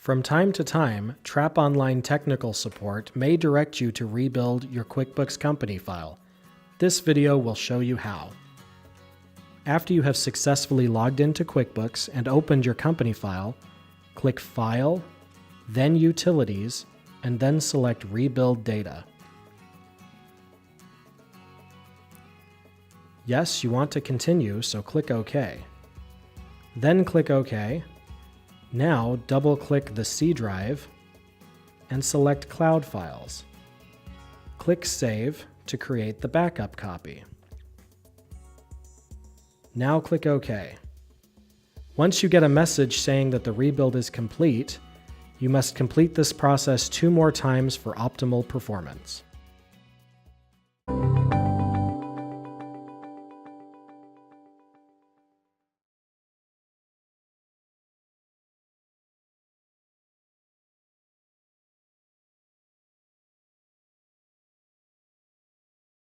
From time to time, Trap Online technical support may direct you to rebuild your QuickBooks company file. This video will show you how. After you have successfully logged into QuickBooks and opened your company file, click File, then Utilities, and then select Rebuild Data. Yes, you want to continue, so click OK. Then click OK. Now double-click the C drive and select Cloud Files. Click Save to create the backup copy. Now click OK. Once you get a message saying that the rebuild is complete, you must complete this process 2 more times for optimal performance.